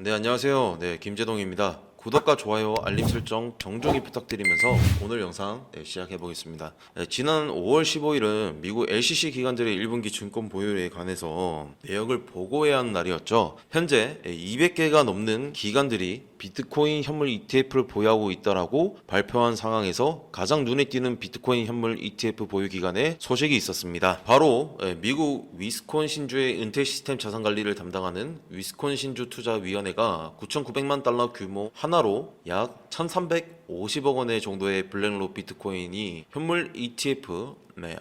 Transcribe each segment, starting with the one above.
네, 안녕하세요. 네, 김재동입니다. 구독과 좋아요, 알림 설정 정중히 부탁드리면서 오늘 영상 시작해 보겠습니다. 지난 5월 15일은 미국 LCC 기관들의 1분기 증권 보유에 관해서 내역을 보고해야 하는 날이었죠. 현재 200개가 넘는 기관들이 비트코인 현물 ETF를 보유하고 있다라고 발표한 상황에서 가장 눈에 띄는 비트코인 현물 ETF 보유 기관의 소식이 있었습니다. 바로 미국 위스콘신주의 은퇴 시스템 자산 관리를 담당하는 위스콘신주 투자위원회가 9,900만 달러 규모 하나로 약 1,350억 원의 정도의 블랙록 비트코인이 현물 ETF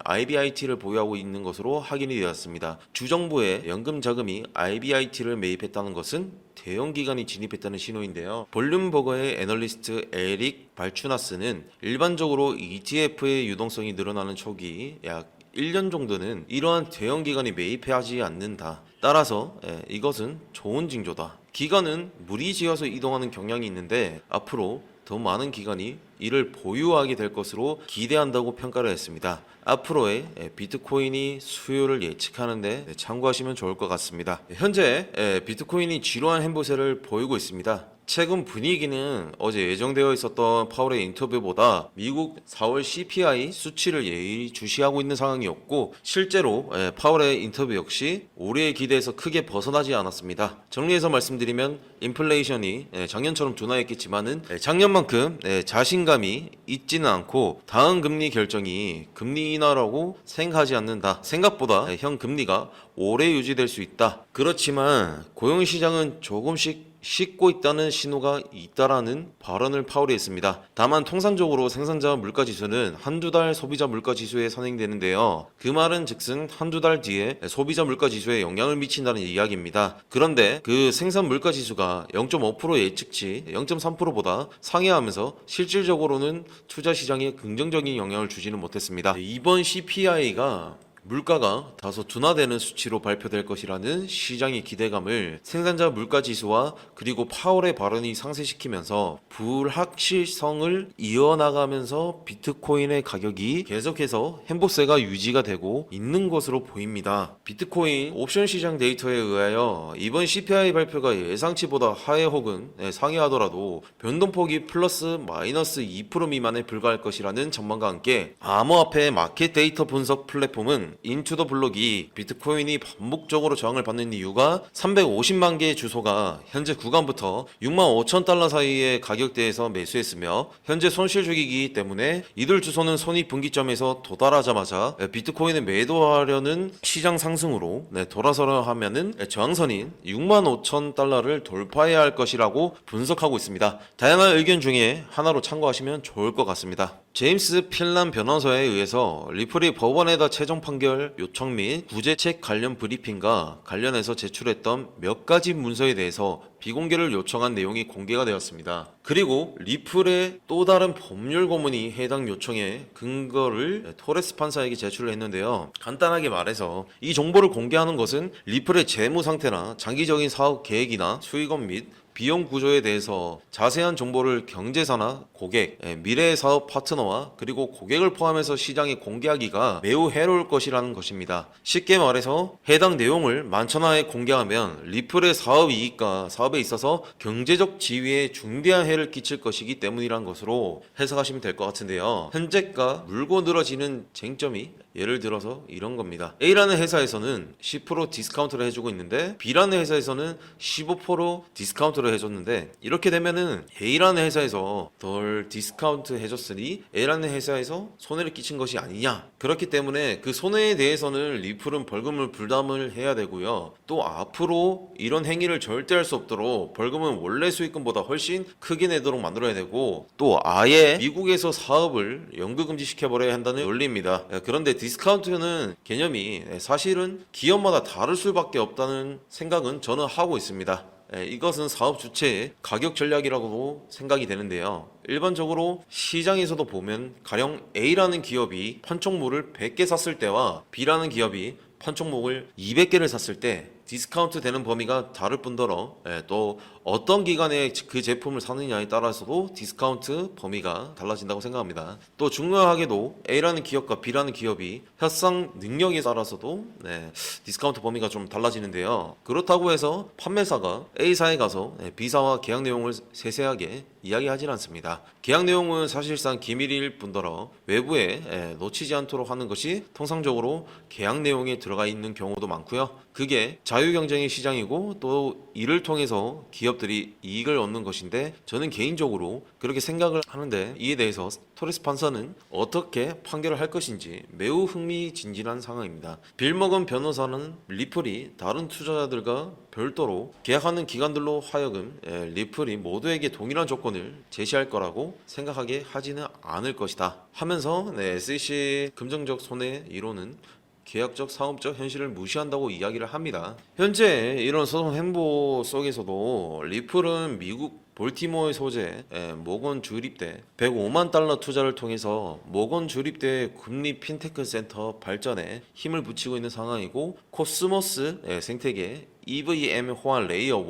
IBIT를 보유하고 있는 것으로 확인이 되었습니다. 주정부의 연금 자금이 IBIT를 매입했다는 것은 대형 기관이 진입했다는 신호인데요. 볼륨버거의 애널리스트 에릭 발추나스는 일반적으로 ETF의 유동성이 늘어나는 초기 약 1년 정도는 이러한 대형 기관이 매입하지 않는다. 따라서 이것은 좋은 징조다. 기관은 무리지어서 이동하는 경향이 있는데 앞으로 더 많은 기관이 이를 보유하게 될 것으로 기대한다고 평가를 했습니다. 앞으로의 비트코인이 수요를 예측하는데 참고하시면 좋을 것 같습니다. 현재 비트코인이 지루한 횡보세를 보이고 있습니다. 최근 분위기는 어제 예정되어 있었던 파월의 인터뷰보다 미국 4월 CPI 수치를 예의주시하고 있는 상황이었고 실제로 파월의 인터뷰 역시 올해의 기대에서 크게 벗어나지 않았습니다. 정리해서 말씀드리면 인플레이션이 작년처럼 둔화했겠지만은 작년만큼 자신감이 있지는 않고 다음 금리 결정이 금리 인하라고 생각하지 않는다. 생각보다 현 금리가 오래 유지될 수 있다. 그렇지만 고용시장은 조금씩 식고 있다는 신호가 있다라는 발언을 파월이 했습니다. 다만 통상적으로 생산자 물가지수는 한두 달 소비자 물가지수에 선행되는데요. 그 말은 즉슨 한두 달 뒤에 소비자 물가지수에 영향을 미친다는 이야기입니다. 그런데 그 생산 물가지수가 0.5% 예측치 0.3%보다 상회하면서 실질적으로는 투자 시장에 긍정적인 영향을 주지는 못했습니다. 이번 CPI가 물가가 다소 둔화되는 수치로 발표될 것이라는 시장의 기대감을 생산자 물가 지수와 그리고 파월의 발언이 상쇄시키면서 불확실성을 이어나가면서 비트코인의 가격이 계속해서 횡보세가 유지가 되고 있는 것으로 보입니다. 비트코인 옵션 시장 데이터에 의하여 이번 CPI 발표가 예상치보다 하회 혹은 상회하더라도 변동폭이 플러스 마이너스 2% 미만에 불과할 것이라는 전망과 함께 암호화폐 마켓 데이터 분석 플랫폼은 인투더 블록이 비트코인이 반복적으로 저항을 받는 이유가 350만 개의 주소가 현재 구간부터 6만 5천 달러 사이의 가격대에서 매수했으며 현재 손실 주기이기 때문에 이들 주소는 손익 분기점에서 도달하자마자 비트코인을 매도하려는 시장 상승으로 돌아서려 하면은 저항선인 6만 5천 달러를 돌파해야 할 것이라고 분석하고 있습니다. 다양한 의견 중에 하나로 참고하시면 좋을 것 같습니다. 제임스 필란 변호사에 의해서 리플이 법원에다 최종 판결 요청 및 구제책 관련 브리핑과 관련해서 제출했던 몇 가지 문서에 대해서 비공개를 요청한 내용이 공개가 되었습니다. 그리고 리플의 또 다른 법률 고문이 해당 요청의 근거를 토레스 판사에게 제출을 했는데요. 간단하게 말해서 이 정보를 공개하는 것은 리플의 재무 상태나 장기적인 사업 계획이나 수익원 및 비용 구조에 대해서 자세한 정보를 경제사나 고객, 미래의 사업 파트너와 그리고 고객을 포함해서 시장에 공개하기가 매우 해로울 것이라는 것입니다. 쉽게 말해서 해당 내용을 만천하에 공개하면 리플의 사업 이익과 사업에 있어서 경제적 지위에 중대한 해를 끼칠 것이기 때문이란 것으로 해석하시면 될 것 같은데요. 현재가 물고 늘어지는 쟁점이 예를 들어서 이런 겁니다. A라는 회사에서는 10% 디스카운트를 해주고 있는데 B라는 회사에서는 15% 디스카운트를 해줬는데 이렇게 되면은 A라는 회사에서 덜 디스카운트 해줬으니 A라는 회사에서 손해를 끼친 것이 아니냐. 그렇기 때문에 그 손해에 대해서는 리플은 벌금을 부담을 해야 되고요. 또 앞으로 이런 행위를 절대 할 수 없도록 벌금은 원래 수익금보다 훨씬 크게 내도록 만들어야 되고 또 아예 미국에서 사업을 영구금지 시켜버려야 한다는 논리입니다. 그런데 디스카운트는 개념이 사실은 기업마다 다를 수밖에 없다는 생각은 저는 하고 있습니다. 이것은 사업 주체의 가격 전략이라고도 생각이 되는데요. 일반적으로 시장에서도 보면 가령 A라는 기업이 판촉물을 100개 샀을 때와 B라는 기업이 판촉목을 200개를 샀을 때 디스카운트 되는 범위가 다를 뿐더러 또 어떤 기간에 그 제품을 사느냐에 따라서도 디스카운트 범위가 달라진다고 생각합니다. 또 중요하게도 A라는 기업과 B라는 기업이 협상 능력에 따라서도 디스카운트 범위가 좀 달라지는데요. 그렇다고 해서 판매사가 A사에 가서 B사와 계약 내용을 세세하게 이야기하진 않습니다. 계약 내용은 사실상 기밀일 뿐더러 외부에 놓치지 않도록 하는 것이 통상적으로 계약 내용에 들어가 있는 경우도 많고요. 그게 자유경쟁의 시장이고 또 이를 통해서 기업들이 이익을 얻는 것인데 저는 개인적으로 그렇게 생각을 하는데 이에 대해서 토레스 판사는 어떻게 판결을 할 것인지 매우 흥미진진한 상황입니다. 빌머건 변호사는 리플이 다른 투자자들과 별도로 계약하는 기관들로 하여금 리플이 모두에게 동일한 조건을 제시할 거라고 생각하게 하지는 않을 것이다 하면서 SEC 금정적 손해 이론은 계약적 사업적 현실을 무시한다고 이야기를 합니다. 현재 이런 소송 행보 속에서도 리플은 미국 볼티모어의 소재 모건 주립대 105만 달러 투자를 통해서 모건 주립대의 금리 핀테크 센터 발전에 힘을 붙이고 있는 상황이고 코스모스 생태계 EVM 호환 레이어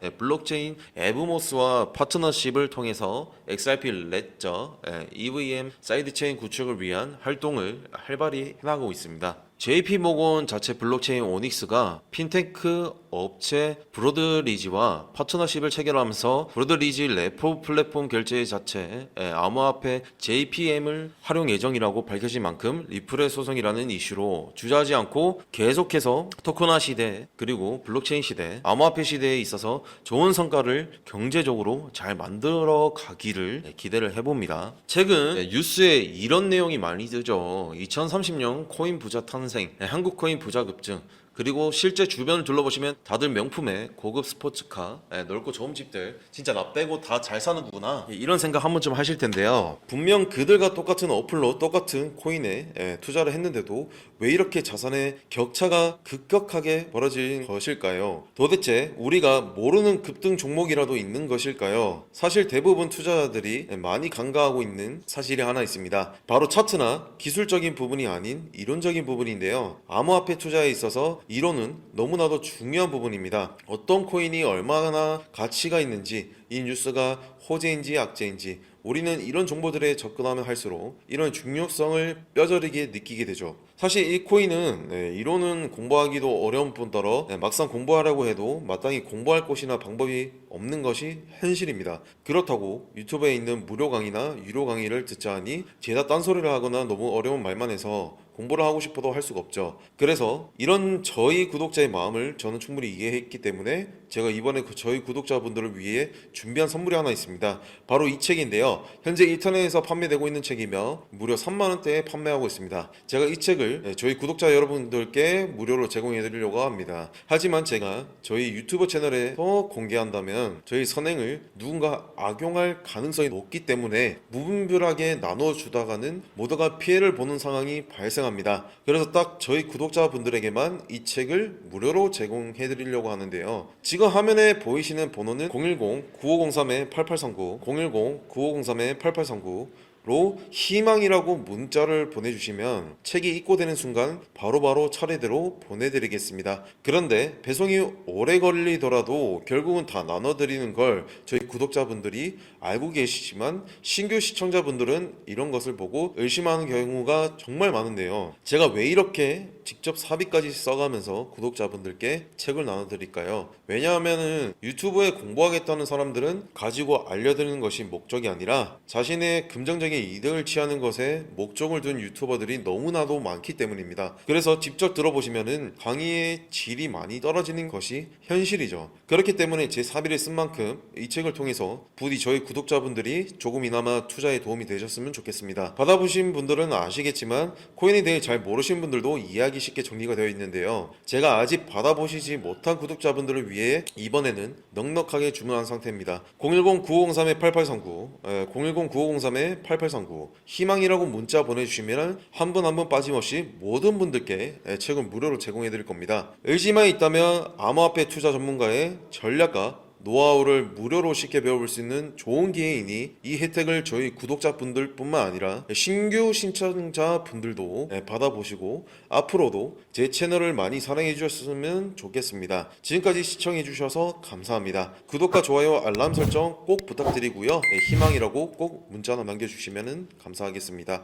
1 블록체인 에브모스와 파트너십을 통해서 XRP 레저 EVM 사이드체인 구축을 위한 활동을 활발히 해나가고 있습니다. JP모건 자체 블록체인 오닉스가 핀테크 업체 브로드리지와 파트너십을 체결하면서 브로드리지 레포 플랫폼 결제 자체 암호화폐 JPM을 활용 예정이라고 밝혀진 만큼 리플의 소송이라는 이슈로 주저하지 않고 계속해서 토큰화 시대 그리고 블록체인 시대 암호화폐 시대에 있어서 좋은 성과를 경제적으로 잘 만들어 가기를 기대를 해봅니다. 최근 뉴스에 이런 내용이 많이 뜨죠. 2030년 코인 부자 탄생, 한국 코인 부자 급증, 그리고 실제 주변을 둘러보시면 다들 명품의 고급 스포츠카, 넓고 좋은 집들, 진짜 나 빼고 다 잘 사는구나 이런 생각 한 번쯤 하실 텐데요. 분명 그들과 똑같은 어플로 똑같은 코인에 투자를 했는데도 왜 이렇게 자산의 격차가 급격하게 벌어진 것일까요? 도대체 우리가 모르는 급등 종목이라도 있는 것일까요? 사실 대부분 투자자들이 많이 간과하고 있는 사실이 하나 있습니다. 바로 차트나 기술적인 부분이 아닌 이론적인 부분인데요. 암호화폐 투자에 있어서 이론은 너무나도 중요한 부분입니다. 어떤 코인이 얼마나 가치가 있는지, 이 뉴스가 호재인지 악재인지 우리는 이런 정보들에 접근하면 할수록 이런 중요성을 뼈저리게 느끼게 되죠. 사실 이 코인은 이론은 공부하기도 어려운 뿐더러 막상 공부하려고 해도 마땅히 공부할 곳이나 방법이 없는 것이 현실입니다. 그렇다고 유튜브에 있는 무료 강의나 유료 강의를 듣자 하니 죄다 딴소리를 하거나 너무 어려운 말만 해서 공부를 하고 싶어도 할 수가 없죠. 그래서 이런 저희 구독자의 마음을 저는 충분히 이해했기 때문에 제가 이번에 저희 구독자분들을 위해 준비한 선물이 하나 있습니다. 바로 이 책인데요. 현재 인터넷에서 판매되고 있는 책이며 무려 3만원대에 판매하고 있습니다. 제가 이 책을 저희 구독자 여러분들께 무료로 제공해 드리려고 합니다. 하지만 제가 저희 유튜브 채널에서 공개한다면 저희 선행을 누군가 악용할 가능성이 높기 때문에 무분별하게 나눠주다가는 모두가 피해를 보는 상황이 발생합니다. 그래서 딱 저희 구독자분들에게만 이 책을 무료로 제공해 드리려고 하는데요. 지금 화면에 보이시는 번호는 010-9503-8839 010-9503-8839 로 희망이라고 문자를 보내주시면 책이 입고되는 순간 바로바로 차례대로 보내드리겠습니다. 그런데 배송이 오래 걸리더라도 결국은 다 나눠드리는 걸 저희 구독자분들이 알고 계시지만 신규 시청자분들은 이런 것을 보고 의심하는 경우가 정말 많은데요. 제가 왜 이렇게 직접 사비까지 써가면서 구독자분들께 책을 나눠드릴까요? 왜냐하면 유튜브에 공부하겠다는 사람들은 가지고 알려드리는 것이 목적이 아니라 자신의 금전적인 이득을 취하는 것에 목적을 둔 유튜버들이 너무나도 많기 때문입니다. 그래서 직접 들어보시면은 강의의 질이 많이 떨어지는 것이 현실이죠. 그렇기 때문에 제 사비를 쓴 만큼 이 책을 통해서 부디 저희 구독자분들이 조금이나마 투자에 도움이 되셨으면 좋겠습니다. 받아보신 분들은 아시겠지만 코인에 대해 잘 모르신 분들도 이해하기 쉽게 정리가 되어 있는데요. 제가 아직 받아보시지 못한 구독자분들을 위해 이번에는 넉넉하게 주문한 상태입니다. 010-9503-8839 010-9503-8839 희망이라고 문자 보내주시면 한 분 한 분 빠짐없이 모든 분들께 책은 무료로 제공해 드릴 겁니다. 의지만 있다면 암호화폐 투자 전문가의 전략가 노하우를 무료로 쉽게 배워볼 수 있는 좋은 기회이니 이 혜택을 저희 구독자분들 뿐만 아니라 신규 신청자분들도 받아보시고 앞으로도 제 채널을 많이 사랑해 주셨으면 좋겠습니다. 지금까지 시청해 주셔서 감사합니다. 구독과 좋아요, 알람 설정 꼭 부탁드리고요. 희망이라고 꼭 문자 하나 남겨주시면 감사하겠습니다.